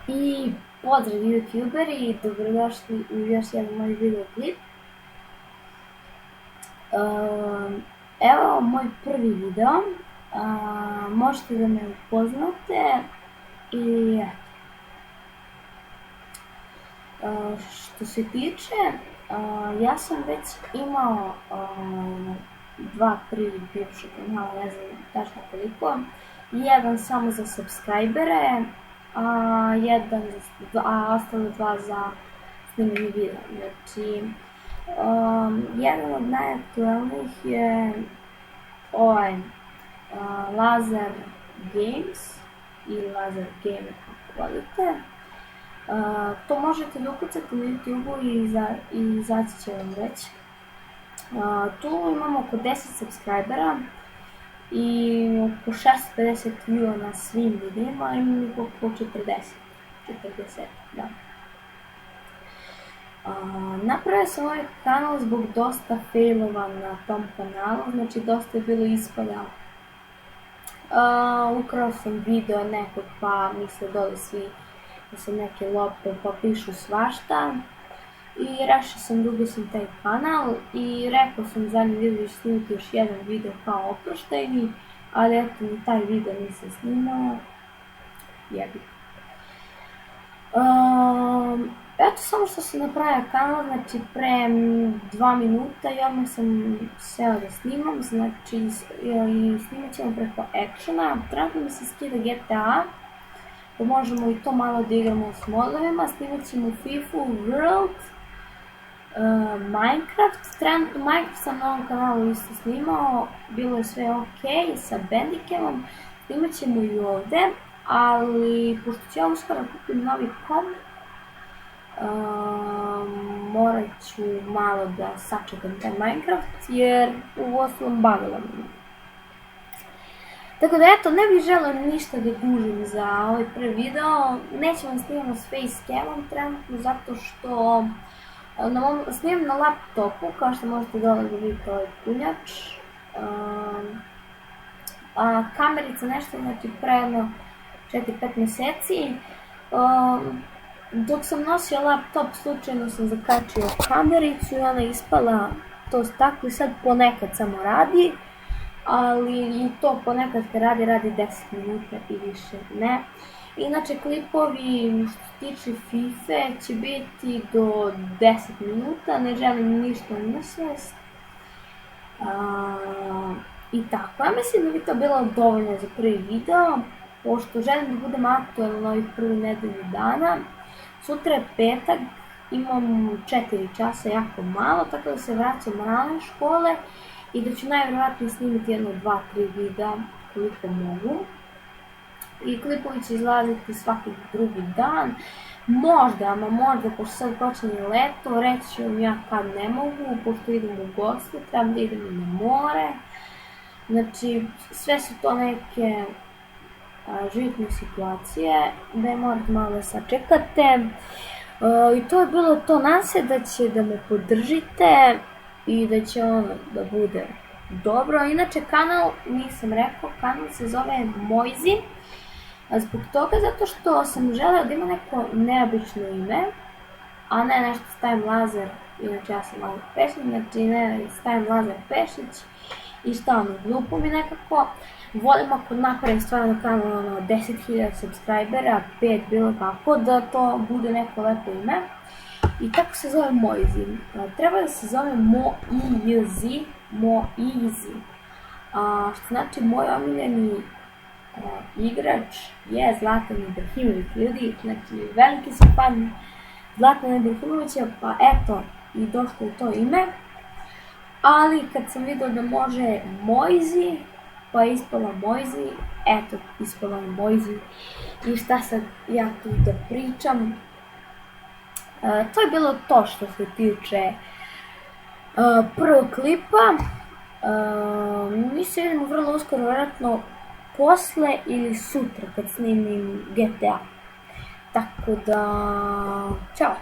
I pozdrav youtuberi i dobrodošli u još jedan moj video klip. Evo moj prvi video, možete da me upoznate i što se tiče, ja sam već imao 2-3 bivše kanala, ne znam tačno koliko, jedan samo za subscribere, a ostalo 2 za snimanje videa. Znači, jedan od najaktualnijih je ovaj Lazar Games ili Lazar Gamer kako volite. To možete da ukucate na YouTube-u i izaći će vam već. Tu imamo oko 10 subscribera i oko 650 view na svim videima, imam ih oko 40, da. Napravio sam ovaj kanal zbog dosta failova na tom kanalu, znači dosta je bilo ispada. Ukrao sam video nekog pa misle dole svi da sam neke lope pa pišu svašta. I rešio sam da ugasim taj kanal i rekao sam zadnji video ću snimiti još jedan video kao oproštajni, ali eto ni taj video nisam snimao, jebik. Eto samo što sam napravio kanal, znači pre 2 minuta i odmah sam seo da snimam, znači i snimat ćemo preko Actiona. Trenutno mi se skida GTA, pa možemo i to malo da igramo s modovima, snimat ćemo FIFA World, Minecraft. Trenutno Minecraft sam na ovom kanalu isto snimao, bilo je sve ok sa Bandicamom, snimat ćemo i ovde, ali pošto ću ja uskoro kupim novi komp, morat ću malo da sačekam taj Minecraft jer u osnovom bavila mi. Tako da eto, ne bih želeo ništa da dužim za ovaj prvi video, nećemo snimamo s facecamom trenutno zato što snimam na laptopu, kao što možete dole da vidite ovaj punjač, a kamerica nešto, znači pre jedno 4-5 meseci. Dok sam nosio laptop, slučajno sam zakačio kamericu i ona ispala to staklo i sad ponekad samo radi, ali i to ponekad kad radi 10 minuta i više ne. Inače klipovi što se tiče FIFA će biti do 10 minuta, ne želim ništa unisvest. I tako, ja mislim da bi to bilo dovoljno za prvi video, pošto želim da budem aktualna ovih prvi nedelju dana. Sutra je petak, imam 4 časa, jako malo, tako da se vraćam rano iz škole i da ću najvjerojatnije snimiti jedno 2-3 videa koliko mogu. I klipovi će izlaziti svaki drugi dan, možda, pošto sad počinje leto, reći ću vam ja kad ne mogu, pošto idem u goste, trebam da idem i na more. Znači, sve su to neke životne situacije, da je morate malo da sačekate. I to je bilo to, nadam se da će da me podržite i da će ono da bude dobro. Inače kanal, nisam rekao, kanal se zove Mojzi, zbog toga zato što sam želeo da ima neko neobično ime, a ne nešto stavim Lazar, inače ja sam Lazar Pešić, znači ne stavim Lazar Pešić i stavim glupo mi nekako. Volim ako napravim stvarno kanal 10.000 subscribera, 5 bilo kako, da to bude neko lepo ime. I tako se zove Mojzi. Treba da se zove Moizi, što znači moj omiljeni igrač je Zlatan Ibrahimović, ljudi, znači veliki sam fan Zlatana Ibrahimovića, pa eto i došlo je to ime. Ali kad sam vidio da može Mojzi, pa je ispala Mojzi, eto, ispala je Mojzi. I šta sad ja tu da pričam? To je bilo to što se tiče prvog klipa. Mi se vidimo vrlo uskoro, vjerojatno posle ili sutra kad snimim GTA. Tako da, čao!